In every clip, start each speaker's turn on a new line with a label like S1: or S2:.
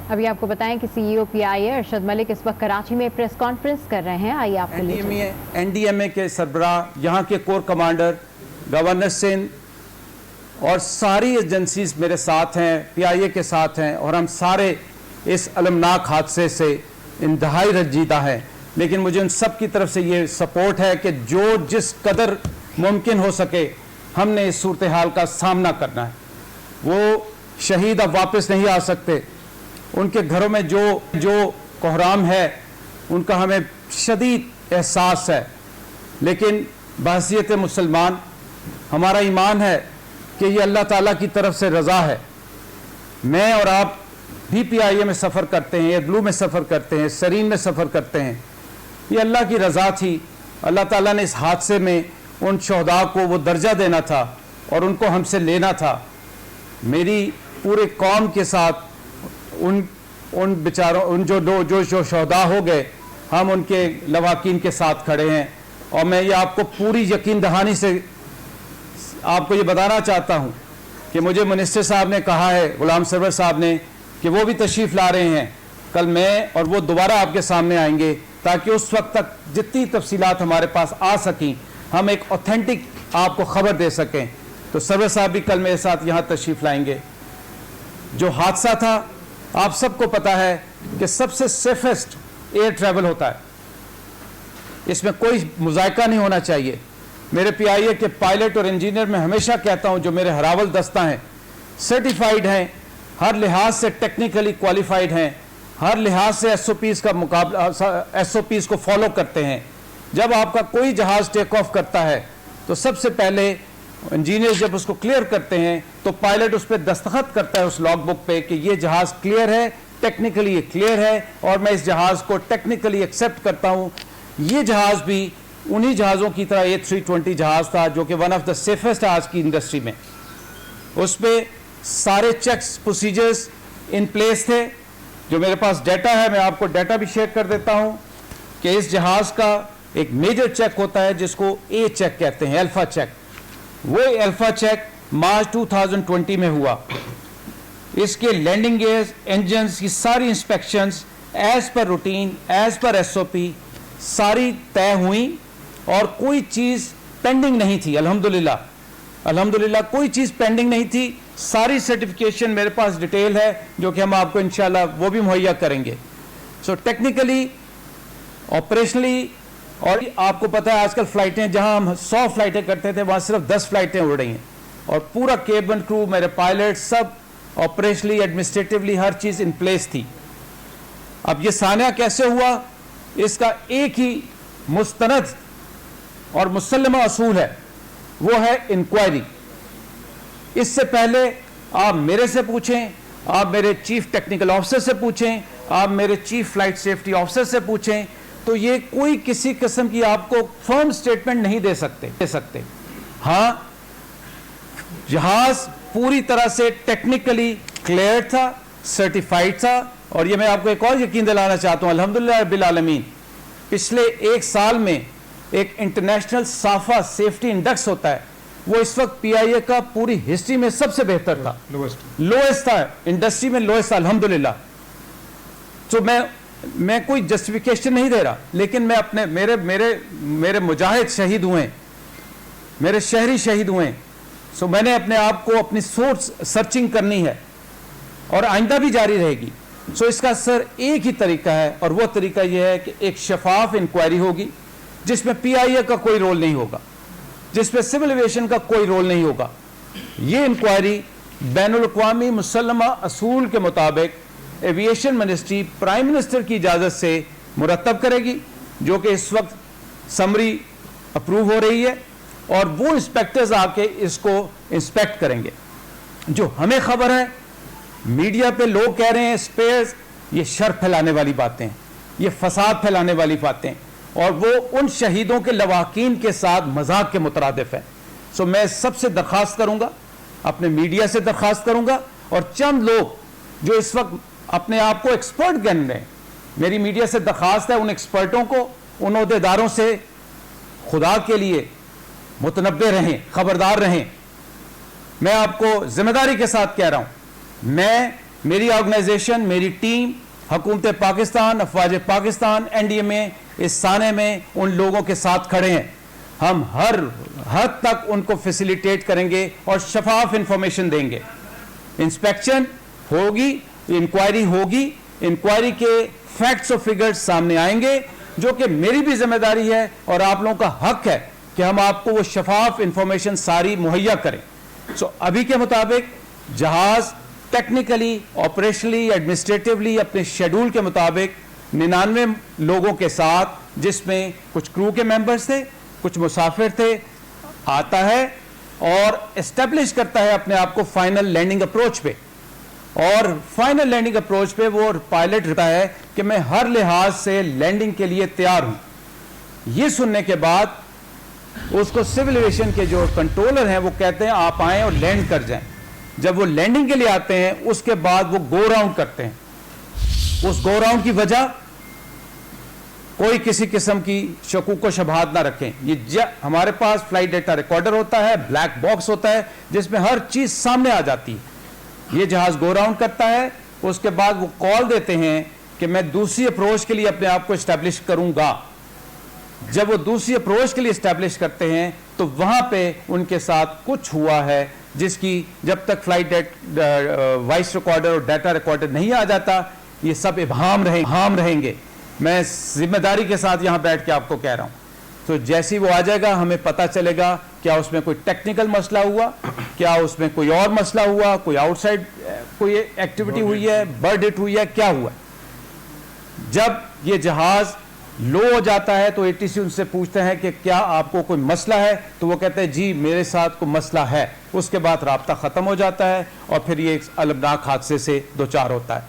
S1: ابھی آپ کو بتائیں کہ سی ای او پی آئی اے ارشد ملک اس وقت کراچی میں پریس کانفرنس کر رہے ہیں. آئیے آپ کو
S2: این ڈی ایم اے کے سربراہ، یہاں کے کور کمانڈر، گورنر سندھ اور ساری ایجنسیز میرے ساتھ ہیں، پی آئی اے کے ساتھ ہیں، اور ہم سارے اس المناک حادثے سے انتہائی رنجیدہ ہیں. لیکن مجھے ان سب کی طرف سے یہ سپورٹ ہے کہ جو جس قدر ممکن ہو سکے ہم نے اس صورتحال کا سامنا کرنا ہے. وہ شہید اب واپس نہیں آ سکتے، ان کے گھروں میں جو کوحرام ہے ان کا ہمیں شدید احساس ہے. لیکن بحیثیت مسلمان ہمارا ایمان ہے کہ یہ اللہ تعالیٰ کی طرف سے رضا ہے. میں اور آپ بھی پی آئی اے میں سفر کرتے ہیں، ایئر بلو میں سفر کرتے ہیں، سرین میں سفر کرتے ہیں. یہ اللہ کی رضا تھی. اللہ تعالیٰ نے اس حادثے میں ان شہداء کو وہ درجہ دینا تھا اور ان کو ہم سے لینا تھا. میری پورے قوم کے ساتھ ان بیچاروں جو شہداء ہو گئے، ہم ان کے لواحقین کے ساتھ کھڑے ہیں. اور میں یہ آپ کو پوری یقین دہانی سے آپ کو یہ بتانا چاہتا ہوں کہ مجھے منسٹر صاحب نے کہا ہے، غلام سرور صاحب نے، کہ وہ بھی تشریف لا رہے ہیں کل. میں اور وہ دوبارہ آپ کے سامنے آئیں گے تاکہ اس وقت تک جتنی تفصیلات ہمارے پاس آ سکیں ہم ایک اوتھینٹک آپ کو خبر دے سکیں. تو سرور صاحب بھی کل میرے ساتھ یہاں تشریف لائیں گے. جو حادثہ تھا آپ سب کو پتا ہے کہ سب سے سیفسٹ ایئر ٹریول ہوتا ہے، اس میں کوئی مذائقہ نہیں ہونا چاہیے. میرے پی آئی اے کے پائلٹ اور انجینئر میں ہمیشہ کہتا ہوں جو میرے ہراول دستہ ہیں، سرٹیفائیڈ ہیں، ہر لحاظ سے ٹیکنیکلی کوالیفائیڈ ہیں، ہر لحاظ سے ایس او پیز کا مقابلہ ایس او پیز کو فالو کرتے ہیں. جب آپ کا کوئی جہاز ٹیک آف کرتا ہے تو سب سے پہلے انجینئر جب اس کو کلیئر کرتے ہیں تو پائلٹ اس پہ دستخط کرتا ہے اس لاگ بک پہ کہ یہ جہاز کلیئر ہے، ٹیکنیکلی یہ کلیئر ہے اور میں اس جہاز کو ٹیکنیکلی ایکسیپٹ کرتا ہوں. یہ جہاز بھی انہی جہازوں کی طرح A320 جہاز تھا جو کہ ون آف دا سیفسٹ آج کی انڈسٹری میں. اس پہ سارے چیکس پروسیجرز ان پلیس تھے. جو میرے پاس ڈیٹا ہے میں آپ کو ڈیٹا بھی شیئر کر دیتا ہوں کہ اس جہاز کا ایک میجر چیک ہوتا ہے جس کو اے چیک کہتے ہیں، الفا چیک. وہ الفا چیک مارچ 2020 میں ہوا. اس کے لینڈنگ گیئرز، انجنز کی ساری inspections as per routine, as per S O P ساری طے ہوئیں اور کوئی چیز پینڈنگ نہیں تھی. الحمدللہ کوئی چیز پینڈنگ نہیں تھی. ساری سرٹیفکیشن میرے پاس ڈیٹیل ہے جو کہ ہم آپ کو انشاءاللہ وہ بھی مہیا کریں گے. سو ٹیکنیکلی، آپریشنلی، اور آپ کو پتہ ہے آج کل فلائٹیں جہاں ہم 100 فلائٹیں کرتے تھے وہاں صرف 10 فلائٹیں اڑ رہی ہیں. اور پورا کیبن کرو، میرے پائلٹ، سب آپریشنلی، ایڈمنسٹریٹولی ہر چیز ان پلیس تھی. اب یہ سانحہ کیسے ہوا، اس کا ایک ہی مستند اور مسلمہ اصول ہے، وہ ہے انکوائری. اس سے پہلے آپ میرے سے پوچھیں، آپ میرے چیف ٹیکنیکل آفیسر سے پوچھیں، آپ میرے چیف فلائٹ سیفٹی آفیسر سے پوچھیں، تو یہ کوئی کسی قسم کی آپ کو فرم سٹیٹمنٹ نہیں دے سکتے. ہاں، جہاز پوری طرح سے ٹیکنیکلی کلیئر تھا، سرٹیفائیڈ تھا. اور یہ میں آپ کو ایک اور یقین دلانا چاہتا ہوں، الحمدللہ رب العالمین، پچھلے ایک سال میں ایک انٹرنیشنل صافہ سیفٹی انڈیکس ہوتا ہے، وہ اس وقت پی آئی اے کا پوری ہسٹری میں سب سے بہتر تھا، لوئسٹ تھا، انڈسٹری میں لوئسٹ تھا الحمدللہ. تو میں کوئی جسٹیفیکیشن نہیں دے رہا، لیکن میں اپنے میرے مجاہد شہید ہوئے، میرے شہری شہید ہوئے. سو میں نے اپنے آپ کو اپنی سورس سرچنگ کرنی ہے اور آئندہ بھی جاری رہے گی. سو اس کا سر ایک ہی طریقہ ہے اور وہ طریقہ یہ ہے کہ ایک شفاف انکوائری ہوگی جس میں پی آئی اے کا کوئی رول نہیں ہوگا، جس میں سول ایویشن کا کوئی رول نہیں ہوگا. یہ انکوائری بین الاقوامی مسلمہ اصول کے مطابق ایویشن منسٹری پرائم منسٹر کی اجازت سے مرتب کرے گی، جو کہ اس وقت سمری اپروو ہو رہی ہے، اور وہ انسپیکٹرز آ کے اس کو انسپیکٹ کریں گے. جو ہمیں خبر ہے، میڈیا پہ لوگ کہہ رہے ہیں سپیئرز، یہ شر پھیلانے والی باتیں، یہ فساد پھیلانے والی باتیں، اور وہ ان شہیدوں کے لواحقین کے ساتھ مذاق کے مترادف ہے. سو میں سب سے درخواست کروں گا، اپنے میڈیا سے درخواست کروں گا، اور چند لوگ جو اس وقت اپنے آپ کو ایکسپرٹ کہہ رہے ہیں، میری میڈیا سے درخواست ہے ان ایکسپرٹوں کو، ان عہدیداروں سے خدا کے لیے متنبہ رہیں، خبردار رہیں. میں آپ کو ذمہ داری کے ساتھ کہہ رہا ہوں، میں मेरी ऑर्गेनाइजेशन, मेरी टीम, हुकूमत पाकिस्तान, अफवाज पाकिस्तान, एनडीए में इस साने में उन लोगों के साथ खड़े हैं। हम हर हद तक उनको फैसिलिटेट करेंगे और शफाफ इंफॉर्मेशन देंगे। इंस्पेक्शन होगी, इंक्वायरी होगी, इंक्वायरी के फैक्ट्स और फिगर्स सामने आएंगे, जो कि मेरी भी जिम्मेदारी है और आप लोगों का हक है कि हम आपको वो शफाफ इंफॉर्मेशन सारी मुहैया करें। सो अभी के मुताबिक जहाज टेक्निकली, ऑपरेशनली, एडमिनिस्ट्रेटिवली अपने शेड्यूल के मुताबिक 99 लोगों के साथ, जिसमें कुछ क्रू के मेंबर्स थे, कुछ मुसाफिर थे, आता है और एस्टेब्लिश करता है अपने आप को फाइनल लैंडिंग अप्रोच पे। और फाइनल लैंडिंग अप्रोच पे वो पायलट रहता है कि मैं हर लिहाज से लैंडिंग के लिए तैयार हूं। ये सुनने के बाद उसको सिविल एविएशन के जो कंट्रोलर हैं वो कहते हैं आप आएं और लैंड कर जाएं। जब वो लैंडिंग के लिए आते हैं उसके बाद वो गो राउंड करते हैं। उस गो राउंड की वजह कोई किसी किस्म की शकूक व शबहात ना रखें। ये हमारे पास फ्लाइट डेटा रिकॉर्डर होता है, ब्लैक बॉक्स होता है जिसमें हर चीज सामने आ जाती है। ये जहाज गो राउंड करता है, उसके बाद वो कॉल देते हैं कि मैं दूसरी अप्रोच के लिए अपने आप को एस्टैब्लिश करूंगा। जब वो दूसरी अप्रोच के लिए एस्टैब्लिश करते हैं तो वहां पे उनके साथ कुछ हुआ है जिसकी जब तक फ्लाइट वॉइस रिकॉर्डर और डाटा रिकॉर्डर नहीं आ जाता ये सब इबहाम रहेंगे। मैं जिम्मेदारी के साथ यहां बैठ के आपको कह रहा हूं। तो जैसी वो आ जाएगा हमें पता चलेगा क्या उसमें कोई टेक्निकल मसला हुआ, क्या उसमें कोई और मसला हुआ, कोई आउटसाइड कोई एक्टिविटी हुई है, बर्ड हिट हुई है, क्या हुआ। जब ये जहाज लो हो जाता है तो एटीसी उनसे पूछते हैं कि क्या आपको कोई मसला है, तो वो कहते हैं जी मेरे साथ कोई मसला है। उसके बाद राब्ता खत्म हो जाता है और फिर ये एक अलमनाक हादसे से दो चार होता है।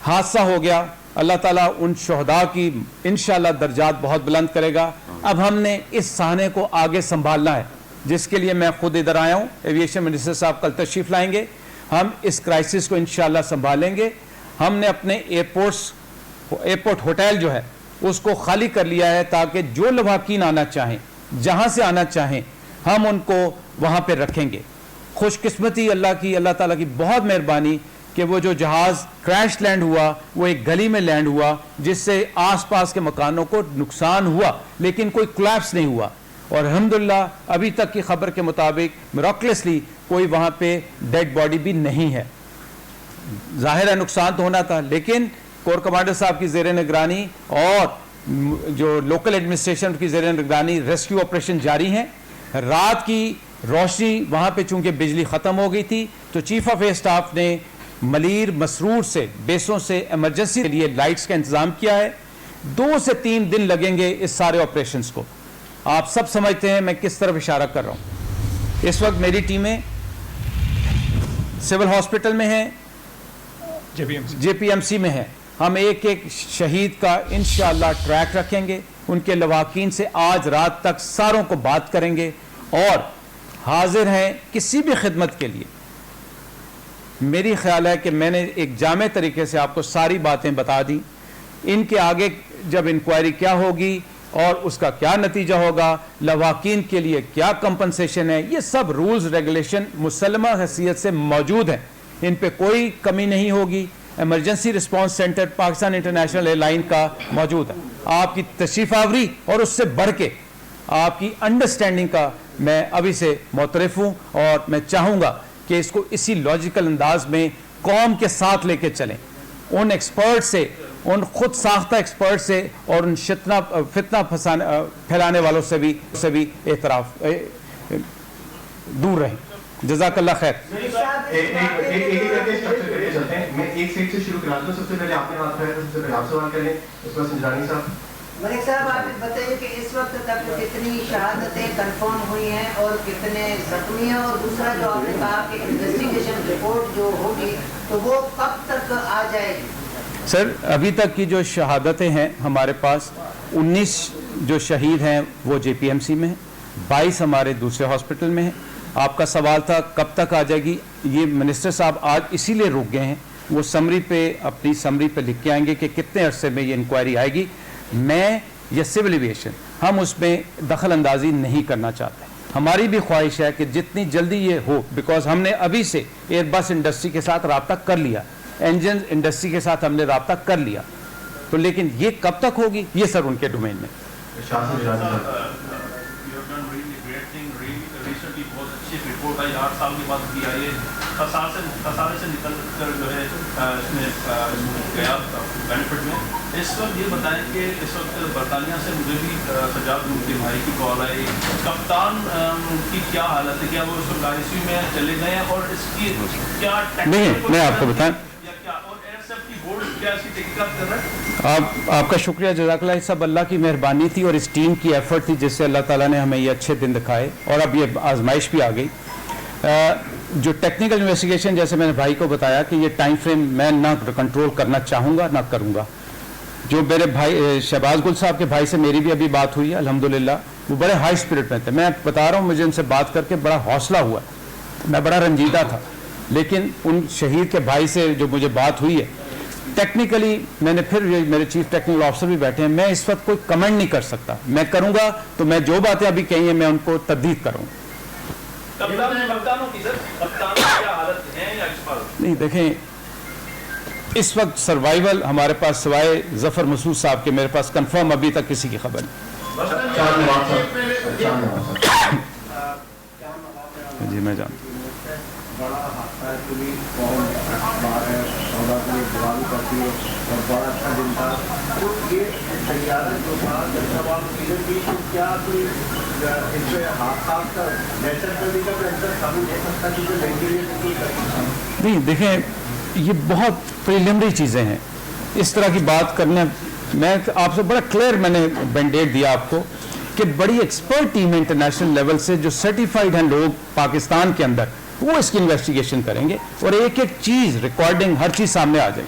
S2: हादसा हो गया, अल्लाह ताला उन शहदा की इंशाअल्लाह दर्जात बहुत बुलंद करेगा। अब हमने इस साहने को आगे संभालना है, जिसके लिए मैं खुद इधर आया हूँ। एविएशन मिनिस्टर साहब कल तशरीफ लाएंगे, हम इस क्राइसिस को इंशाअल्लाह संभालेंगे। हमने अपने एयरपोर्ट होटल जो है उसको खाली कर लिया है ताकि जो लवाकीन आना चाहें, जहां से आना चाहें, हम उनको वहां पे रखेंगे। खुशकिस्मती अल्लाह की, अल्लाह ताला की बहुत मेहरबानी कि वो जो जहाज क्रैश लैंड हुआ वो एक गली में लैंड हुआ जिससे आसपास के मकानों को नुकसान हुआ लेकिन कोई कोलैप्स नहीं हुआ। और अल्हम्दुलिल्लाह अभी तक की खबर के मुताबिक मिराकलसली कोई वहां पे डेड बॉडी भी नहीं है। जाहिर है नुकसान तो होना था, लेकिन कोर कमांडर साहब की ज़ेरे निगरानी और जो लोकल एडमिनिस्ट्रेशन की ज़ेरे निगरानी रेस्क्यू ऑपरेशन जारी हैं। रात की रोशनी वहाँ पे चूंकि बिजली ख़त्म हो गई थी तो चीफ ऑफ एयर स्टाफ ने मलीर मसरूर से बेसों से इमरजेंसी के लिए लाइट्स का इंतज़ाम किया है। 2 से 3 दिन लगेंगे इस सारे ऑपरेशंस को। आप सब समझते हैं मैं किस तरफ इशारा कर रहा हूँ। इस वक्त मेरी टीमें सिविल हॉस्पिटल में हैं, जेपीएमसी में है। हम एक एक शहीद का इंशाअल्लाह ट्रैक रखेंगे, उनके लवाकीन से आज रात तक सारों को बात करेंगे और हाजिर हैं किसी भी खिदमत के लिए। मेरी ख्याल है कि मैंने एक जामे तरीके से आपको सारी बातें बता दी। इनके आगे जब इंक्वायरी क्या होगी और उसका क्या नतीजा होगा, लवाकीन के लिए क्या कंपनसेशन है, ये सब रूल्स रेगुलेशन मुसल्लमा हैसियत से मौजूद है, इन पे कोई कमी नहीं होगी। Emergency response centre Pakistan international airline का मौजूद है। आपकी तशरीफ आवरी और उससे बढ़ के आपकी अंडरस्टैंडिंग का मैं अभी से मोतरफ हूँ और मैं चाहूँगा कि इसको इसी लॉजिकल अंदाज में कौम के साथ लेके चलें। उन एक्सपर्ट से, उन खुद साख्ता एक्सपर्ट से और उन फितना फैलाने वालों से भी एतराफ दूर रहें। जज़ाकल्लाह खैर।
S3: एक सेट से शुरू करा दूं। सबसे पहले आपने बात करें तो सबसे पहले आप सवाल करें, उसके बाद संजरानी साहब।
S4: मलिक साहब आप बताइए कि इस वक्त तक कितनी शहादतें कंफर्म हुई हैं और कितने जख्मी हैं, और दूसरा जो आपने कहा कि इन्वेस्टिगेशन रिपोर्ट जो होगी तो वो कब तक आ जाएगी?
S2: सर अभी तक की जो शहादतें हैं हमारे पास 19 जो शहीद हैं वो जेपीएमसी में हैं, 22 हमारे दूसरे हॉस्पिटल में हैं। आपका सवाल था कब तक आ जाएगी, ये मिनिस्टर साहब आज इसीलिए रुक गए हैं, वो समरी पे अपनी समरी पे लिख के आएंगे कि कितने अरसे में ये इंक्वायरी आएगी। मैं या सिविल एविएशन हम उसमें दखल अंदाजी नहीं करना चाहते। ہماری بھی خواہش ہے کہ جتنی جلدی یہ ہو، بیکاز ہم نے ابھی سے ایئر بس انڈسٹری کے ساتھ رابطہ کر لیا، انجن انڈسٹری کے ساتھ ہم نے رابطہ کر لیا، تو لیکن یہ کب تک ہوگی یہ سر ان کے ڈومین میں۔
S5: رپورٹ آئی 8 سال کے بعد PIA خسارے سے نکل کر جو ہے اس میں گیا بینیفٹ میں۔ اس وقت یہ بتائیں کہ اس وقت برطانیہ سے مجھے بھی سجاد نور کے بھائی کی کال آئی، کپتان کی کیا حالت ہے، کیا وہ اس وقت ICU میں چلے گئے ہیں اور اس کی کیا
S2: میں آپ کو بتائیں، آپ کا شکریہ، جزاک اللہ صاحب، اللہ کی مہربانی تھی اور اس ٹیم کی ایفرٹ تھی جس سے اللہ تعالیٰ نے ہمیں یہ اچھے دن دکھائے اور اب یہ آزمائش بھی آ گئی۔ جو ٹیکنیکل انویسٹیگیشن جیسے میں نے بھائی کو بتایا کہ یہ ٹائم فریم میں نہ کنٹرول کرنا چاہوں گا نہ کروں گا۔ جو میرے بھائی شہباز گل صاحب کے بھائی سے میری بھی ابھی بات ہوئی ہے الحمدللہ، وہ بڑے ہائی اسپرٹ میں تھے، میں بتا رہا ہوں مجھے ان سے بات کر کے بڑا حوصلہ ہوا، میں بڑا رنجیدہ تھا، لیکن ان شہید کے بھائی سے جو مجھے بات ہوئی ہے ٹیکنیکلی، میں نے پھر میرے چیف ٹیکنیکل آفیسر بھی بیٹھے ہیں، میں اس وقت کوئی کمنٹ نہیں کر سکتا، میں کروں گا تو میں جو باتیں ابھی کہی ہیں میں ان کو تردید کروں۔ نہیں دیکھیں، اس وقت سروائیول ہمارے پاس سوائے ظفر مسعود صاحب کے میرے پاس کنفرم ابھی تک کسی کی خبر نہیں۔ جی میں جانتا
S6: بڑا حادثہ ہے، پوری قوم اخبار ہے، سودا کے لیے دیوالی کرتی ہے اور بڑا اچھا دن تھا۔ تو یہ سیارہ جو تھا جب سوال کلیئر کی تو کیا کوئی اس سے حادثات کا نیچر کبھی کا بہتر قابو ہو سکتا ہے کیونکہ وینٹیلیٹر
S2: نہیں دیکھیں، یہ بہت پریلیمنری چیزیں ہیں، اس طرح کی بات کرنا، میں آپ سے بڑا کلیئر میں نے بینڈیڈ دیا آپ کو کہ بڑی ایکسپرٹ ٹیم ہے انٹرنیشنل لیول سے جو سرٹیفائڈ ہیں لوگ پاکستان کے اندر، وہ اس کی انویسٹیگیشن کریں گے اور ایک ایک چیز ریکارڈنگ ہر چیز سامنے آ جائے۔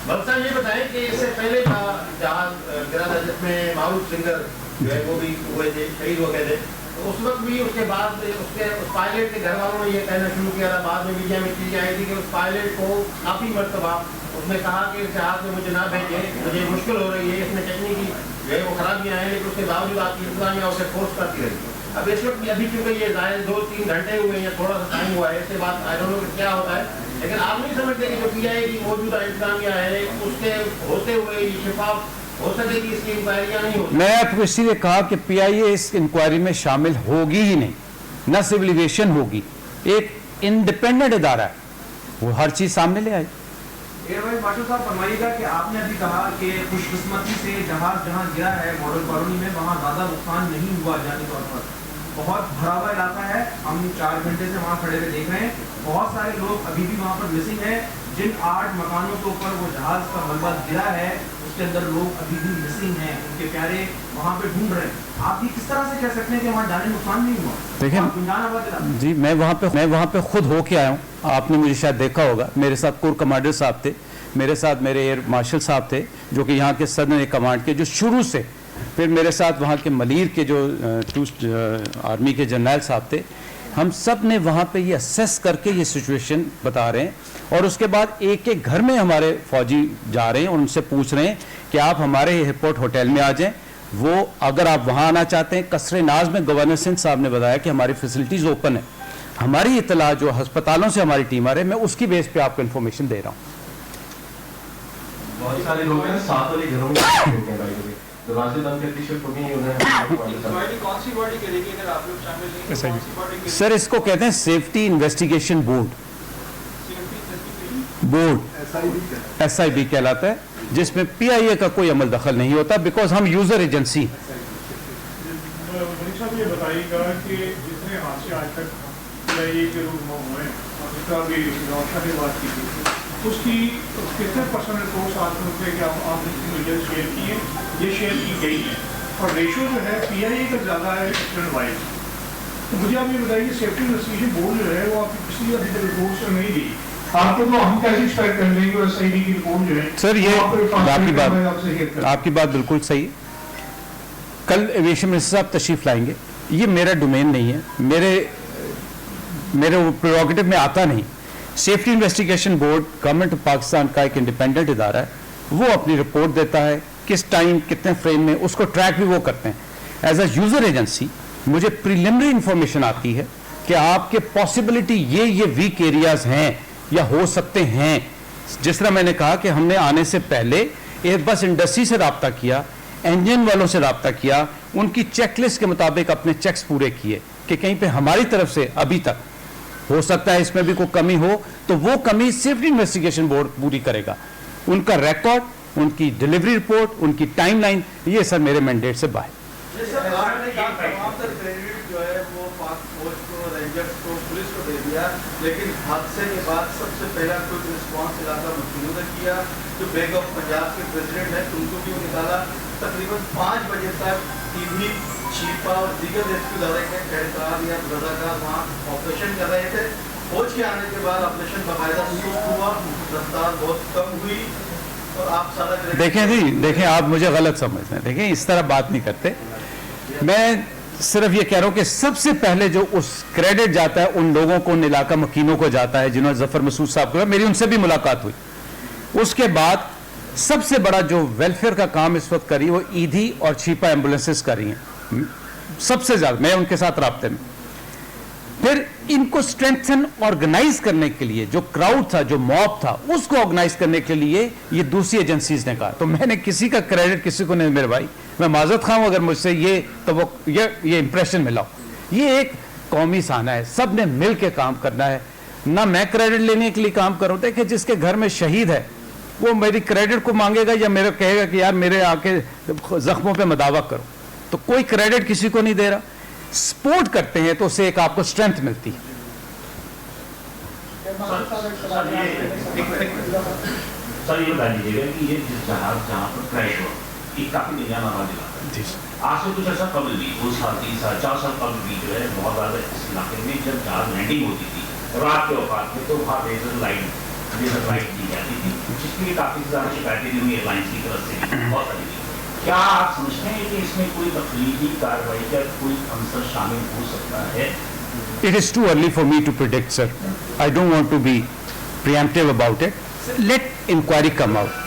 S3: بل صاحب یہ بتائیں کہ اس سے پہلے کا جہاز گرا تھا جس میں معروف سنگر جو ہے وہ بھی ہوئے تھے، شہید ہو گئے تھے، تو اس وقت بھی اس کے بعد اس پائلٹ کے گھر والوں نے یہ کہنا شروع کیا تھا، بعد میں میڈیا میں چیزیں آئی تھی کہ اس پائلٹ کو کافی مرتبہ اس نے کہا کہ اس جہاز میں مجھے نہ بھیجیں، مجھے مشکل ہو رہی ہے، اس میں ٹیکنیکی جو ہے وہ خرابیاں ہیں، لیکن اس کے باوجود آپ کی انتظامیہ اسے فورس کرتی رہی۔ اب اس وقت ابھی کیونکہ یہ ظاہر 2-3 گھنٹے ہوئے ہیں، تھوڑا سا ٹائم ہوا ہے، اس کے بعد آئی ڈونٹ نو کہ کیا ہوتا ہے، لیکن آپ نہیں سمجھتے کہ جو PIA کی موجودہ انتظامیہ ہے اس کے ہوتے ہوئے یہ شفاف ہو سکے کہ اس کی انکوائریاں نہیں ہوتی؟
S2: میں آپ کو اسی لیے کہا کہ PIA اس انکوائری میں شامل ہوگی ہی نہیں، نہ سول ایویشن ہوگی، ایک انڈیپینڈنٹ ادارہ ہے، وہ ہر چیز سامنے لے آئے۔
S7: مارشل صاحب فرمائیے گا کہ آپ نے ابھی کہا کہ خوش قسمتی سے جہاز جہاں گرا ہے ماڈل کالونی میں وہاں زیادہ نقصان نہیں ہوا جانی طور پر، بہت بھرا ہوا علاقہ ہے، ہم 4 گھنٹے سے وہاں کھڑے ہوئے دیکھ رہے ہیں، بہت سارے لوگ ابھی بھی وہاں پر مسنگ ہیں، جن 8 مکانوں کے اوپر وہ جہاز کا ملبہ گرا ہے اس کے اندر لوگ ابھی بھی مسنگ ہیں، ان کے پیارے وہاں پہ ڈھونڈ رہے ہیں، آپ بھی کس طرح سے کہہ سکتے ہیں کہ وہاں جانے نقصان نہیں ہوا؟
S2: دیکھیں جی، میں وہاں پہ خود ہو کے آیا ہوں، آپ نے مجھے شاید دیکھا ہوگا، میرے ساتھ کور کمانڈر صاحب تھے، میرے ساتھ میرے ایئر مارشل صاحب تھے جو کہ یہاں کے صدر کمانڈ کے جو شروع سے، پھر میرے ساتھ وہاں کے ملیر کے جو آرمی کے جنرل صاحب تھے، ہم سب نے وہاں پہ یہ اسیس کر کے یہ سچویشن بتا رہے ہیں، اور اس کے بعد ایک ایک گھر میں ہمارے فوجی جا رہے ہیں اور ان سے پوچھ رہے ہیں کہ آپ ہمارے ایئرپورٹ ہوٹل میں آ جائیں، وہ اگر آپ وہاں آنا چاہتے ہیں۔ قصر ناز میں گورنر سندھ صاحب نے بتایا کہ ہماری فیسلٹیز اوپن ہے، ہماری اطلاع جو ہسپتالوں سے ہماری ٹیم آ رہی ہے، میں اس کی بیس پہ آپ کو انفارمیشن دے رہا ہوں۔
S3: بہت سارے لوگ ہیں ساتھ والے گھروں میں دروازے بند کر کے شفٹ ہو گئی ہیں۔
S2: سر اس کو کہتے ہیں سیفٹی انویسٹیگیشن بورڈ SIB کہلاتا ہے، جس میں PIA کا کوئی عمل دخل نہیں ہوتا، بیکاز ہم یوزر ایجنسی۔
S8: یہ بتائیے گا کہ جتنے حادثے آج تک PIA کے روپ میں ہوئے ہیں اور جس طرح بھی روشن نے بات کی تھی، اس کی کتنے پرسنٹ رپورٹس آپ نے کہ آپ نے میڈیا شیئر کی ہیں، یہ شیئر کی گئی ہیں، اور ریشو جو ہے PIA کا زیادہ ہے ایکسیڈنٹ وائز، تو مجھے آپ یہ بتائیے کہ سیفٹی انویسٹیگیشن بورڈ جو ہے وہ آپ کی پچھلی ابھی تک رپورٹس نہیں دی، آپ کو تو ہم کیسے ایکسپیکٹ کر لیں گے SIB کی رپورٹ جو ہے؟
S2: سر یہ آپ کی بات بالکل صحیح ہے، کل ایویشن منسٹر صاحب تشریف لائیں گے، یہ میرا ڈومین نہیں ہے، میرے پریروگیٹو میں آتا نہیں۔ Safety investigation board government of Pakistan کا ایک انڈیپینڈنٹ ادارہ ہے، وہ اپنی رپورٹ دیتا ہے، کس ٹائم کتنے فریم میں، اس کو ٹریک بھی وہ کرتے ہیں۔ ایز اے یوزر ایجنسی मुझे प्रिलिमिनरी इंफॉर्मेशन आती है कि आपके पॉसिबिलिटी ये वीक एरियाज हैं या हो सकते हैं। जिस तरह मैंने कहा कि हमने आने से पहले एयरबस इंडस्ट्री से रब्ता किया, इंजन वालों से रब्ता किया, उनकी चेकलिस्ट के मुताबिक अपने चेक्स पूरे किए कि कहीं पे हमारी तरफ से अभी तक हो सकता है इसमें भी कोई कमी हो, तो वो कमी सेफ्टी इन्वेस्टिगेशन बोर्ड पूरी करेगा। उनका रिकॉर्ड, उनकी डिलीवरी रिपोर्ट, उनकी टाइमलाइन, ये सर मेरे मैंडेट से बाहर।
S6: आपने कहा तमाम तर क्रेडिट जो है वो पाक फौज को, रेंजर्स को, पुलिस को दे दिया, लेकिन हादसे के बाद सबसे पहला क्विक रिस्पॉन्स इलाका मखनू ने किया। जो बैंक ऑफ पंजाब के प्रेसिडेंट है उनको भी निकाला। तकरीबन 5 बजे तक टीवी, चीपा और दीगर रेस्क्यू इदारे के एहलकार या रजाकार वहाँ ऑपरेशन कर रहे थे। फौज के आने के बाद ऑपरेशन बाकायदा सुस्त हुआ, रफ्तार बहुत कम हुई और आप सारा
S2: देखें आप मुझे गलत समझ रहे हैं। देखें इस तरह बात नहीं करते। मैं सिर्फ ये कह रहा हूं कि सबसे पहले जो उस क्रेडिट जाता है उन लोगों को, उन इलाका मकीनों को जाता है जिन्होंने जफर मसूद साहब को, मेरी उनसे भी मुलाकात हुई। उसके बाद सबसे बड़ा जो वेलफेयर का काम इस वक्त करी वो ईदी और छीपा एम्बुलेंसेस कर रही हैं सबसे ज्यादा, मैं उनके साथ राब्ते में। फिर इनको स्ट्रेंथन ऑर्गेनाइज करने के लिए जो क्राउड था, जो मॉब था, उसको ऑर्गेनाइज करने के लिए ये दूसरी एजेंसीज ने कहा। तो मैंने किसी का क्रेडिट किसी को नहीं, मेरे भाई मैं माजरत खाऊं अगर मुझसे ये इंप्रेशन मिला। ये एक कौमी साना है, सब ने मिल के काम करना है, ना मैं क्रेडिट लेने के लिए काम करूं। देखिए जिसके घर में शहीद है वो मेरी क्रेडिट को मांगेगा या मेरे कहेगा कि यार मेरे आके जख्मों पे मदावा करो। तो कोई क्रेडिट किसी को नहीं दे रहा। सपोर्ट करते हैं तो उससे एक आपको स्ट्रेंथ मिलती है।
S9: सर ये बता दीजिएगा कि ये जिस जहाज जहाँ पर क्रैश हुआ ये काफी दरमियान आबादी इलाका है। आज से कुछ ऐसा कबल भी 2 साल 3 साल 4 साल कबल भी जो है बहुत ज्यादा इस इलाके में जब जहाज लैंडिंग होती थी रात के औकात में तो वहाँ लेजर लाइट दी जाती थी, जिसके लिए काफी ज्यादा शिकायतें हुई एयरलाइंस की तरफ से बहुत सारी। क्या आप समझते हैं कि इसमें कोई तकलीफी कार्रवाई का कोई अंसर शामिल हो सकता है?
S2: It is too early for me to predict, sir. I don't want to be preemptive about it. Let inquiry come out.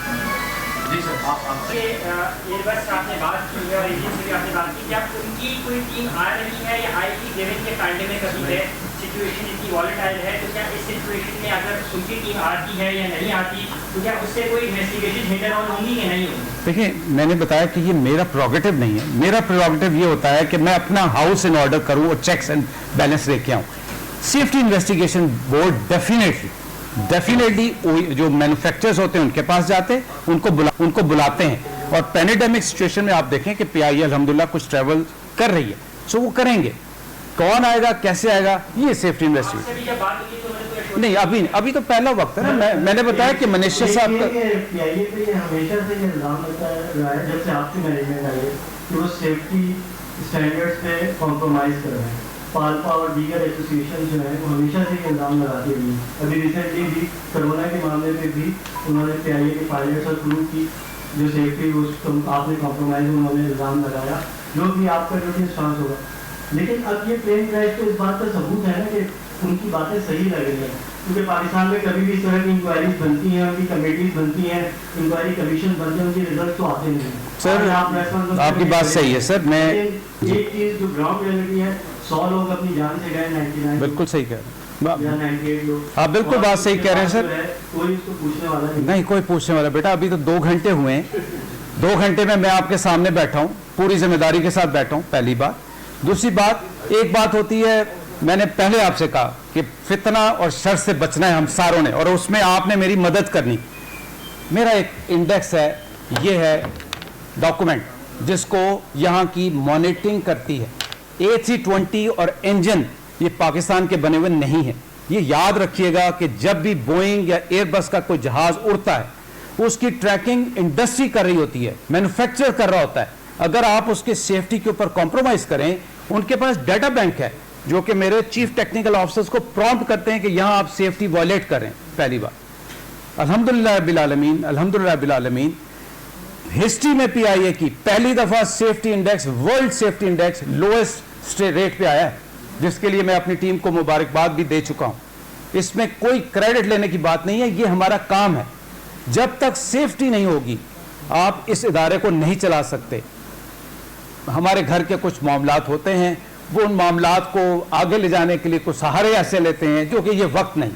S10: Airbus से आपने बात की है और एजेंसी से भी आपने बात की, क्या उनकी कोई टीम आ रही है या आएगी? गिवन के पैंडेमिक अभी है, सिचुएशन इतनी वॉलेटाइल है, तो क्या इस सिचुएशन में अगर उनकी टीम आती है या नहीं आती तो क्या उससे कोई इन्वेस्टिगेशन हिंडर ऑन होंगी या नहीं होंगी?
S2: देखिए मैंने बताया कि ये मेरा प्रोगेटिव नहीं है। मेरा प्रोगेटिव ये होता है कि मैं अपना हाउस इन ऑर्डर करूं और चेक्स एंड बैलेंस लेके आऊं। सेफ्टी इन्वेस्टिगेशन बोर्ड डेफिनेटली जो मैन्युफैक्चरर्स होते हैं उनके पास जाते हैं, उनको बुलाते हैं। और पैंडेमिक सिचुएशन में आप देखें कि पीआईए अल्हम्दुलिल्लाह कुछ ट्रैवल कर रही है, सो वो करेंगे। कौन आएगा, कैसे आएगा, ये सेफ्टी इन्वेस्टिगेशन नहीं। अभी तो पहला वक्त है ना। मैंने बताया कि मनीषा साहब का
S11: पीआईए पे ये हमेशा से ये इल्जाम लगता है जब से आपकी मैनेजमेंट आई है कि वो सेफ्टी स्टैंडर्ड्स पे कॉम्प्रोमाइज कर रहे हैं। पालपा और दीगर एसोसिएशन जो है वो हमेशा से ये इल्जाम लगाती रही है। अभी रिसेंटली भी कोरोना के मामले में भी उन्होंने पीआईए के पायलट्स और क्रू की जो सेफ्टी आपने कॉम्प्रोमाइज उन्होंने इल्जाम लगाया, जो भी आपका जो भी स्टांस होगा। लेकिन अब ये प्लेन क्रैश तो इस बात का सबूत है ना कि उनकी बातें सही लग रही हैं, क्योंकि पाकिस्तान में कभी भी इस तरह की इंक्वायरीज बनती हैं, उनकी कमेटीज बनती हैं, इंक्वायरी कमीशन बनते हैं, उनके रिजल्ट तो आते नहीं हैं।
S2: सर आपकी बात सही है सर। मैं
S11: ये चीज जो ग्राउंड रियलिटी है, 100 लोग अपनी जान से गए, 99
S2: बिल्कुल सही कह रहे हैं,
S11: 98 लोग।
S2: आप बिल्कुल बात सही कह रहे हैं सर।
S11: कोई इसको पूछने वाला
S2: नहीं, कोई पूछने वाला बेटा। अभी तो 2 घंटे हुए हैं, 2 घंटे में मैं आपके सामने बैठा हूँ, पूरी जिम्मेदारी के साथ बैठा हूँ, पहली बात। दूसरी बात, एक बात होती है, मैंने पहले आपसे कहा कि फितना और शर से बचना है हम सारों ने, और उसमें आपने मेरी मदद करनी। मेरा एक इंडेक्स है, ये है डॉक्यूमेंट जिसको यहाँ की मॉनिटरिंग करती है। AC-20 और इंजन ये पाकिस्तान के बने हुए नहीं है। ये याद रखिएगा कि जब भी बोइंग या एयरबस का कोई जहाज उड़ता है उसकी ट्रैकिंग इंडस्ट्री कर रही होती है, मैन्युफैक्चर कर रहा होता है। अगर आप उसके सेफ्टी के ऊपर कॉम्प्रोमाइज करें, उनके पास डाटा बैंक है जो कि मेरे चीफ टेक्निकल ऑफिसर्स को प्रॉम्प्ट करते हैं कि यहां आप सेफ्टी वायलेट करें। पहली बात, अल्हम्दुलिल्लाह रब्बिल आलमीन हिस्ट्री में पीआईए की पहली दफा safety index, world safety index lowest rate पे आया है, जिसके लिए मैं अपनी टीम को मुबारकबाद भी दे चुका हूं। इसमें कोई क्रेडिट लेने की बात नहीं है, ये हमारा काम है। जब तक सेफ्टी नहीं होगी आप इस इदारे को नहीं चला सकते। हमारे घर के कुछ मामलात होते हैं, वो उन मामलात को आगे ले जाने के लिए कुछ सहारे ऐसे लेते हैं जो कि ये वक्त नहीं,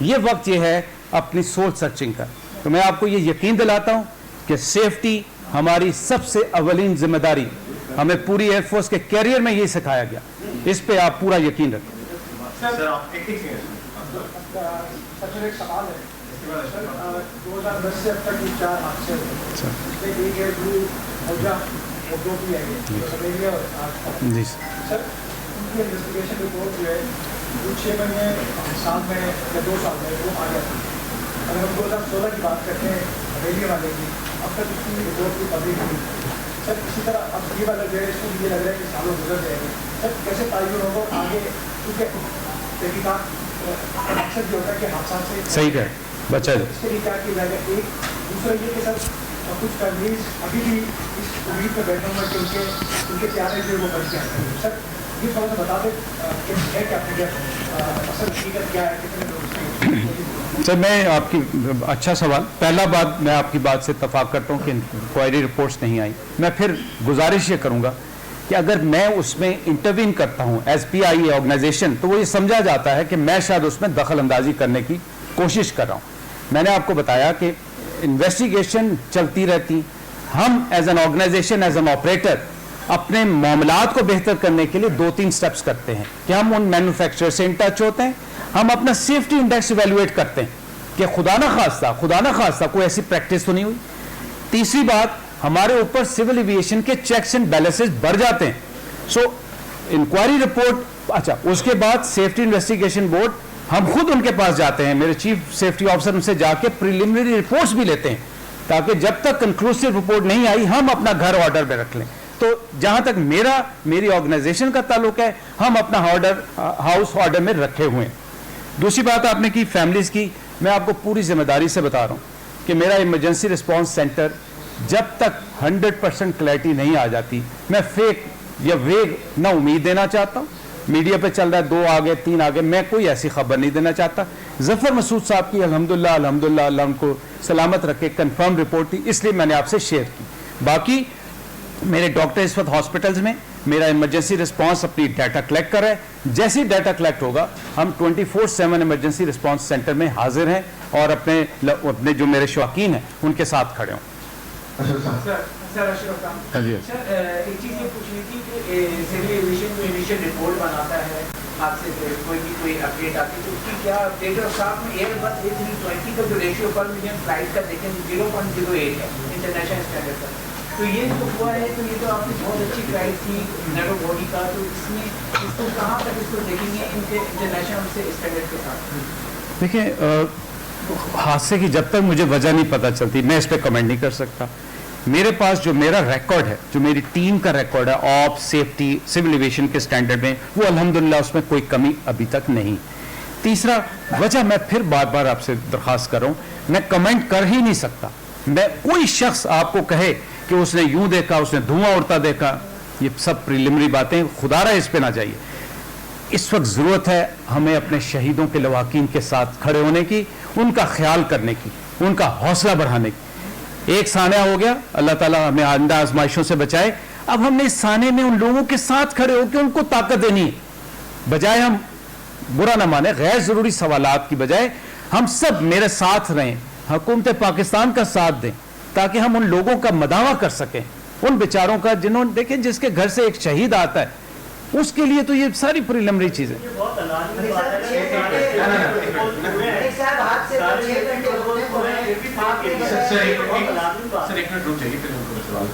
S2: ये वक्त ये है अपनी सोल सर्चिंग का। तो मैं आपको ये यकीन दिलाता हूँ कि सेफ्टी हमारी सबसे अवलीन जिम्मेदारी, हमें पूरी एयरफोर्स के कैरियर में यही सिखाया गया, इस पे आप पूरा यकीन रखें।
S8: सर आप एक सवाल है, सर 2010 से अब तक 4 हादसे हुए, इसमें एक है ब्लू मौजा और 2 भी आई है
S2: जी
S8: सर, उनकी इन्वेस्टिगेशन रिपोर्ट जो है वो 6 महीने साल में या 2 साल में वो आ जाती है। अगर हम 2016 की बात करते हैं हवेली वाले की, अब तक उसकी रिपोर्ट की पब्लिक नहीं सर। इसी तरह अब ये वाला जो है इसको ये लग रहा है कि सालों गुजर जाएंगे सर, कैसे तायुन होगा आगे, क्योंकि तहकीकात मकसद ये होता है कि हादसा से
S2: सही कहे बचा दो।
S8: इसके लिए क्या किया जाएगा? एक दूसरा ये कि सर कुछ फैमिलीज अभी भी इस उम्मीद में बैठे हुए कि उनके प्यारे जो वो बच जाए सर, ये थोड़ा सा बता दें कि है क्या असल हकीकत क्या है, कितने लोग।
S2: सर मैं आपकी, अच्छा सवाल, पहला बात मैं आपकी बात से इत्तफाक करता हूँ कि इंक्वायरी रिपोर्ट्स नहीं आई। मैं फिर गुजारिश ये करूँगा कि अगर मैं उसमें इंटरवीन करता हूँ एज PIA ऑर्गेनाइजेशन, तो वो ये समझा जाता है कि मैं शायद उसमें दखल अंदाजी करने की कोशिश कर रहा हूँ। मैंने आपको बताया कि इन्वेस्टिगेशन चलती रहती, हम as an organisation, as an operator अपने मामलात को बेहतर करने के लिए 2-3 स्टेप्स करते हैं कि हम उन मैन्युफैक्चरर से इन टच होते हैं, हम अपना सेफ्टी इंडेक्स इवेल्युएट करते हैं कि खुदा ना खास्ता कोई ऐसी प्रैक्टिस तो नहीं हुई। तीसरी बात, हमारे ऊपर सिविल एविएशन के चेक्स एंड बैलेंसेस बढ़ जाते हैं। सो इंक्वायरी रिपोर्ट, अच्छा उसके बाद सेफ्टी इन्वेस्टिगेशन बोर्ड, हम खुद उनके पास जाते हैं, मेरे चीफ सेफ्टी ऑफिसर उनसे जाके प्रिलिमिनरी रिपोर्ट्स भी लेते हैं ताकि जब तक कंक्लूसिव रिपोर्ट नहीं आई हम अपना घर ऑर्डर में रख लें। तो जहां तक मेरी ऑर्गेनाइजेशन का ताल्लुक है, हम अपना हाउस ऑर्डर में रखे हुए हैं। दूसरी बात आपने की फैमिलीज की, मैं आपको पूरी जिम्मेदारी से बता रहा हूं कि मेरा इमरजेंसी रिस्पांस सेंटर जब तक 100% क्लैरिटी नहीं आ जाती, मैं फेक या वेग ना उम्मीद देना चाहता हूं। मीडिया पे चल रहा है 2 आगे 3 आगे, मैं कोई ऐसी खबर नहीं देना चाहता। जफर मसूद साहब की अल्हम्दुलिल्लाह अल्लाह उनको सलामत रखे कंफर्म रिपोर्ट थी, इसलिए मैंने आपसे शेयर की। बाकी मेरे डॉक्टर इस वक्त हॉस्पिटल्स में, मेरा इमरजेंसी रिस्पांस अपनी डाटा कलेक्ट कर रहा है। जैसे ही डाटा कलेक्ट होगा हम 24/7 इमरजेंसी रिस्पांस सेंटर में हाजिर हैं और अपने जो मेरे शौकीन हैं उनके साथ खड़े हों।
S7: सर एक चीज़ ये पूछनी थी कि सिविल एविएशन में इनिशियल रिपोर्ट बनाता है, हादसे से कोई अपडेट आती है तो उसकी क्या अपडेट है? और साथ में एयरबस A320 का जो रेशियो पर मिलियन फ्लाइट का देखें 0.08 है इंटरनेशनल स्टैंडर्ड पर, तो ये जो हुआ है तो ये तो आपकी बहुत अच्छी फ्लाइट थी नैरो बॉडी का, तो इसमें इसको कहाँ तक इसको देखेंगे इनके इंटरनेशनल से स्टैंडर्ड के साथ?
S2: देखिए हादसे की जब तक मुझे वजह नहीं पता चलती मैं इस पर कमेंट नहीं कर सकता। मेरे पास जो मेरा रिकॉर्ड है, जो मेरी टीम का रिकॉर्ड है ऑफ सेफ्टी सिविल एविएशन के स्टैंडर्ड में, वो अल्हम्दुलिल्लाह उसमें कोई कमी अभी तक नहीं। तीसरा वजह मैं फिर बार बार आपसे दरख्वास्त कर रहा हूँ, मैं कमेंट कर ही नहीं सकता। मैं कोई शख्स आपको कहे कि उसने यूं देखा, उसने धुआं उड़ता देखा, ये सब प्रिलिमिनरी बातें, खुदारा इस पे ना जाइए। इस वक्त ज़रूरत है हमें अपने शहीदों के लवाकीन के साथ खड़े होने की, उनका ख्याल करने की, उनका हौसला बढ़ाने की। एक सानिया हो गया, अल्लाह ताला हमें आइंदा आजमाइशों से बचाए। अब हमने इस साने में उन लोगों के साथ खड़े होकर उनको ताकत देनी है, बजाय हम बुरा ना माने गैर ज़रूरी सवालात की बजाय हम सब मेरे साथ रहें, हुकूमत पाकिस्तान का साथ दें ताकि हम उन लोगों का मदावा कर सकें, उन बेचारों का जिन्होंने देखें जिसके घर से एक शहीद आता है, उसके लिए तो ये सारी प्रिलिमिनरी चीजें।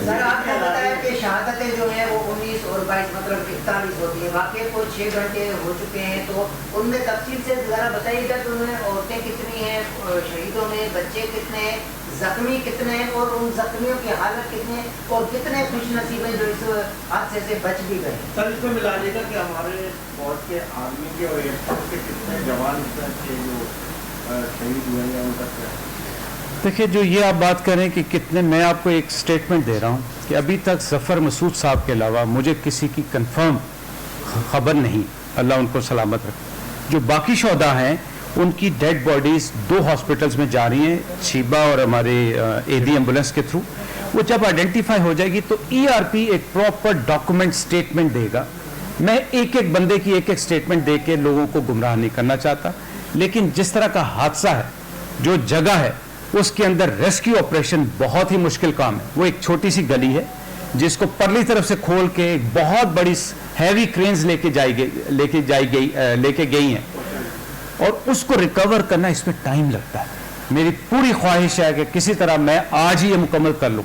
S4: सर आपने बताया कि शहादतें जो है वो 19 और 22 मतलब 41 होती है, वाकई को 6 घंटे हो चुके हैं, तो उनमें तफसील से जरा बताइएगा कि उनमें औरतें कितनी हैं, शहीदों में बच्चे कितने हैं, जख्मी कितने हैं और उन जख्मियों की हालत कितनी है और कितने खुशनसीब हैं जो इस हादसे से बच भी गए।
S6: सर इसमें मिला देगा कि हमारे फौज के आर्मी के और एयरफोर्स के कितने जवान थे जो शहीद हुए हैं उनका क्या?
S2: देखिए जो ये आप बात करें कि कितने, मैं आपको एक स्टेटमेंट दे रहा हूँ कि अभी तक जफर मसूद साहब के अलावा मुझे किसी की कंफर्म खबर नहीं, अल्लाह उनको सलामत रखे। जो बाकी शोहदा हैं उनकी डेड बॉडीज 2 हॉस्पिटल्स में जा रही हैं, शीबा और हमारे एडी एम्बुलेंस के थ्रू। वो जब आइडेंटिफाई हो जाएगी तो ERP एक प्रॉपर डॉक्यूमेंट स्टेटमेंट देगा। मैं एक एक बंदे की एक एक स्टेटमेंट दे के लोगों को गुमराह नहीं करना चाहता, लेकिन जिस तरह का हादसा है, जो जगह है, उसके अंदर रेस्क्यू ऑपरेशन बहुत ही मुश्किल काम है। वो एक छोटी सी गली है जिसको परली तरफ से खोल के एक बहुत बड़ी हैवी क्रेन्स लेके गई हैं, और उसको रिकवर करना, इसमें टाइम लगता है। मेरी पूरी ख्वाहिश है कि किसी तरह मैं आज ही ये मुकम्मल कर लूँ।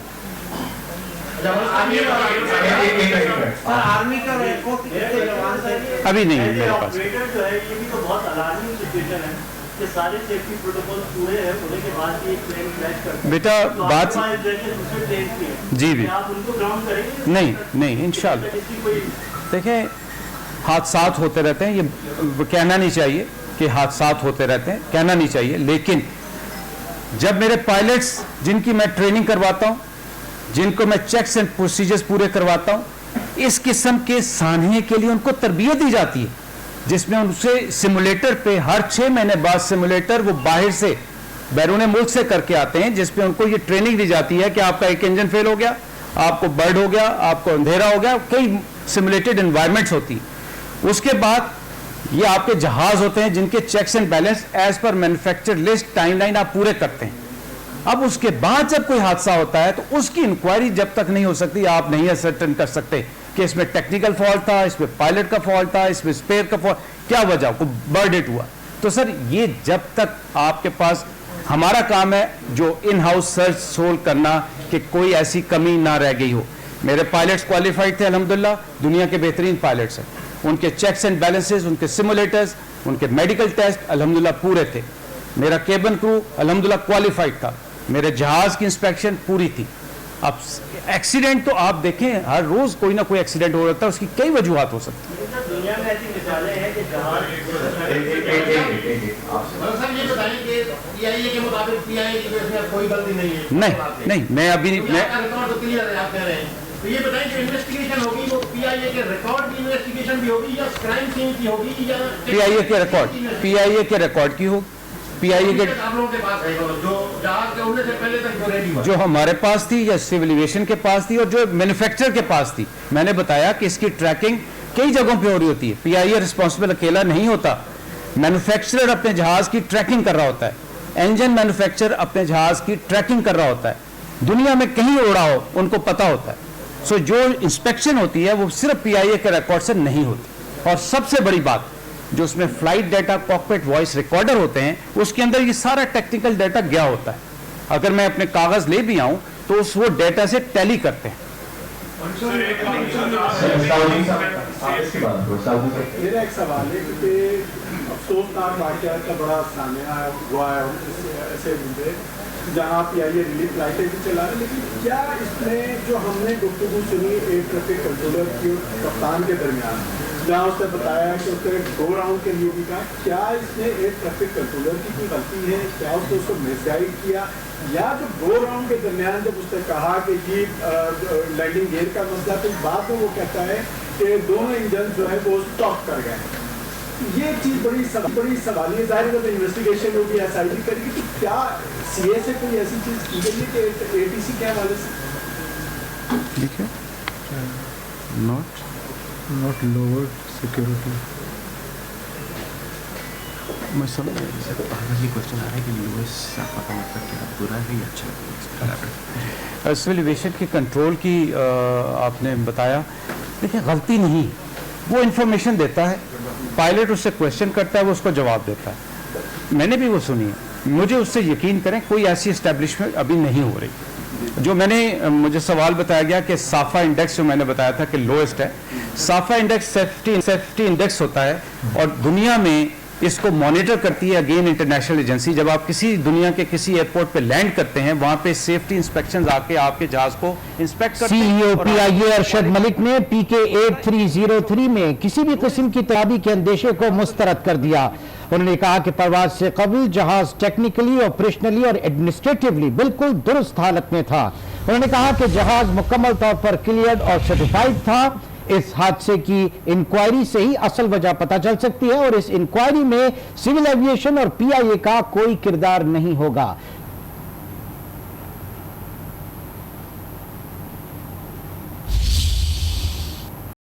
S6: आर्मी का रिपोर्ट कितने जवान थे?
S2: अभी नहीं है मेरे पास।
S11: जो है ये भी तो बहुत अलार्मिंग सिचुएशन है कि सारे सेफ्टी प्रोटोकॉल पूरे हैं, होने के बाद भी एक प्लेन क्रैश करता है।
S2: बेटा
S11: तो
S2: बात
S11: दूसरे प्लेन की है,
S2: जी भी
S11: आप उनको ग्राउंड करेंगे?
S2: नहीं इंशाल्लाह।
S11: इसकी कोई
S2: देखें, हादसात होते रहते हैं, ये कहना नहीं चाहिए कि हादसात होते रहते हैं, कहना नहीं चाहिए, लेकिन जब मेरे पायलट्स जिनकी मैं ट्रेनिंग करवाता हूँ, जिनको मैं चेक्स एंड प्रोसीजर्स पूरे करवाता हूँ, इस किस्म के सानहे के लिए उनको तरबियत दी जाती है, जिसमें उनसे सिमुलेटर पे हर 6 महीने बाद सिमुलेटर वो बाहर से बैरून मुल्क से करके आते हैं, जिसमें उनको ये ट्रेनिंग दी जाती है कि आपका एक इंजन फेल हो गया, आपको बर्ड हो गया, आपको अंधेरा हो गया, कई सिमुलेटेड एनवायरमेंट्स होती है। उसके बाद ये आपके जहाज होते हैं जिनके checks and balance as per manufacture list timeline आप पूरे करते हैं। अब उसके बाद जब कोई हादसा होता है तो उसकी इंक्वायरी जब तक नहीं हो सकती, आप नहीं असर्टन कर सकते कि इसमें टेक्निकल फॉल्ट था, इसमें पायलट का फॉल्ट था, इसमें स्पेयर का फॉल्ट, क्या वजह को बर्ड हिट हुआ। तो सर ये जब तक आपके पास, हमारा काम है जो इन हाउस सर्च सोल्व करना कि कोई ऐसी कमी ना रह गई हो। मेरे पायलट्स क्वालिफाइड थे अल्हम्दुलिल्लाह, दुनिया के बेहतरीन पायलट्स हैं, उनके चेक्स एंड बैलेंसेस, उनके सिमुलेटर्स, उनके मेडिकल टेस्ट अल्हम्दुलिल्लाह पूरे थे। मेरा केबिन क्रू अल्हम्दुलिल्लाह क्वालिफाइड था, मेरे जहाज की इंस्पेक्शन पूरी थी। अब एक्सीडेंट तो आप देखें, हर रोज कोई ना कोई एक्सीडेंट हो जाता है, उसकी कई वजूहात हो सकती है।
S11: दुनिया में ऐसी मिसालें हैं कि जहाँ
S3: सर ये बताएं कि पीआईए के मुताबिक पीआईए की इसमें कोई गलती नहीं है?
S2: नहीं मैं अभी
S3: रिकॉर्ड तो क्लियर है, आप कह रहे हैं, तो ये बताएं कि इन्वेस्टिगेशन होगी वो पीआईए के रिकॉर्ड की इन्वेस्टिगेशन भी होगी या क्राइम सीन की होगी या
S2: पीआईए के रिकॉर्ड की हो, पीआईए के
S3: आप लोगों के पास है जो जहाज के उड़ने से पहले तक जो रेडी हुआ,
S2: जो हमारे पास थी या सिविल एविएशन के पास थी और जो मैन्युफैक्चरर के पास थी। मैंने बताया कि इसकी ट्रैकिंग कई जगहों पे हो रही होती है, पीआईए रिस्पॉन्सिबल अकेला नहीं होता, मैन्युफैक्चरर अपने जहाज की ट्रैकिंग कर रहा होता है, इंजन मैन्युफैक्चरर अपने जहाज की ट्रैकिंग कर रहा होता है, दुनिया में कहीं उड़ा हो उनको पता होता है। सो जो इंस्पेक्शन होती है वो सिर्फ पीआईए के रिकॉर्ड से नहीं होती। और सबसे बड़ी बात, जो उसमें flight data, cockpit voice recorder होते हैं, उसके अंदर ये सारा टेक्निकल डाटा गया होता है। अगर मैं अपने कागज ले भी आऊं तो उस वो डाटा से टैली करते हैं।
S8: मेरा एक सवाल है कि अफसोसनाक वाक़या का बड़ा सामना हुआ है ऐसे मुद्दे जहाँ पीआईए रिलीफ फ्लाइटें भी चला रहे, लेकिन क्या इसमें जो हमने गुफ्तगू सुनी एयर ट्रैफिक कंट्रोलर की कप्तान के दरमियान, जहाँ उसने बताया कि उसने गो राउंड के लिए भी कहा, क्या इसमें एयर ट्रैफिक कंट्रोलर की कोई गलती है? क्या उसने उसको मिसगाइड किया, या जो गो राउंड के दरमियान जब उसने कहा कि ये लैंडिंग गियर का मसला, तो बाद में वो कहता है कि दोनों इंजन जो है वो स्टॉप कर गए। ये चीज़ बड़ी सवालिया जाहिर है, तो इन्वेस्टिगेशन होगी, एसआईटी करेगी, तो क्या सीए से कोई ऐसी चीज़ की गई है कि एटीसी के हवाले से?
S2: ठीक है, नॉट लोअर सिक्योरिटी। मैं समझ
S12: ये क्वेश्चन आ रहा है कि यूएस आपका मतलब क्या बुरा है या अच्छा?
S2: सिविल एविएशन के कंट्रोल की आपने बताया, देखिए गलती नहीं, वो इंफॉर्मेशन देता है, पायलट उससे क्वेश्चन करता है, वो उसको जवाब देता है। मैंने भी वो सुनी है, मुझे उससे यकीन करें कोई ऐसी इस्टेब्लिशमेंट अभी नहीं हो रही। जो मुझे सवाल बताया गया कि साफा इंडेक्स जो मैंने बताया था कि लोएस्ट है, साफा इंडेक्स सेफ्टी इंडेक्स होता है और दुनिया में इसको मॉनिटर करती है अगेन इंटरनेशनल एजेंसी। जब आप किसी दुनिया के किसी एयरपोर्ट पे लैंड करते हैं, वहां पे सेफ्टी इंस्पेक्शन आके आपके जहाज को इंस्पेक्ट करते हैं।
S13: सीईओ पीआईए अरशद मलिक ने पीके 8303 में किसी भी किस्म की तबाही के अंदेशे को मुस्तरद कर दिया। उन्होंने कहा कि परवाज से कबल जहाज टेक्निकली, ऑपरेशनली और एडमिनिस्ट्रेटिवली बिल्कुल दुरुस्त हालत में था। उन्होंने कहा कि जहाज मुकम्मल तौर पर क्लियर्ड और सर्टिफाइड था। इस हादसे की इंक्वायरी से ही असल वजह पता चल सकती है और इस इंक्वायरी में सिविल एविएशन और पीआईए का कोई किरदार नहीं होगा।